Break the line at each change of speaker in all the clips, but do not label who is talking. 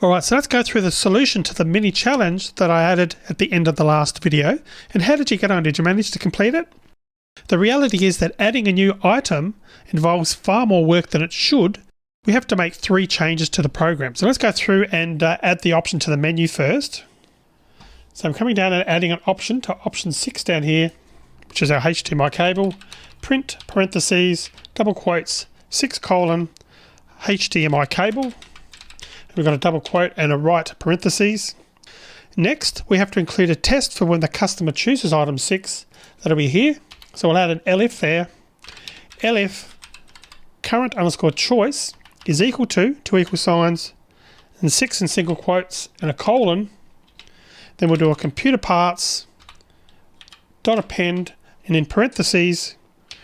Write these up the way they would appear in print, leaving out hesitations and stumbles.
Alright, so let's go through the solution to the mini challenge that I added at the end of the last video. And how did you get on? Did you manage to complete it? The reality is that adding a new item involves far more work than it should. We have to make 3 changes to the program. So let's go through and add the option to the menu first. So I'm coming down and adding an option to option 6 down here, which is our HDMI cable, print parentheses, double quotes, 6 colon, HDMI cable. We've got a double quote and a right parentheses. Next, we have to include a test for when the customer chooses item 6. That'll be here. So we'll add an elif there. Elif current underscore choice is equal to 2 equal signs and 6 in single quotes and a colon. Then we'll do a computer parts dot append, and in parentheses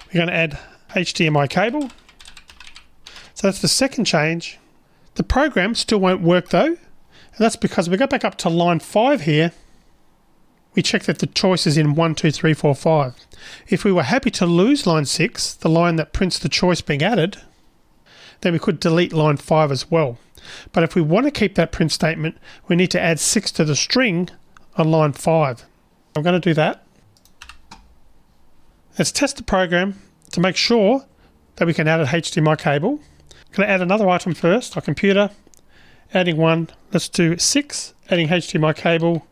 we're going to add HDMI cable. So that's the second change. The program still won't work though, and that's because we go back up to line 5 here. We check that the choice is in 1, 2, 3, 4, 5. If we were happy to lose line 6, the line that prints the choice being added, then we could delete line 5 as well. But if we want to keep that print statement, we need to add 6 to the string on line 5. I'm going to do that. Let's test the program to make sure that we can add an HDMI cable. I'm going to add another item first, our computer, adding 1. Let's do 6, adding HDMI cable.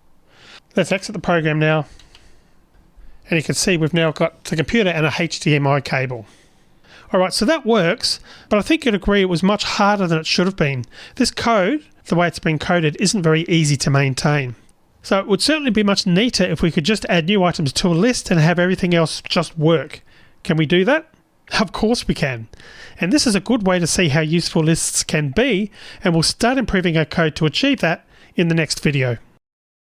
Let's exit the program now. And you can see we've now got the computer and a HDMI cable. Alright, so that works, but I think you'd agree it was much harder than it should have been. This code, the way it's been coded, isn't very easy to maintain. So it would certainly be much neater if we could just add new items to a list and have everything else just work. Can we do that? Of course we can. And this is a good way to see how useful lists can be, and we'll start improving our code to achieve that in the next video.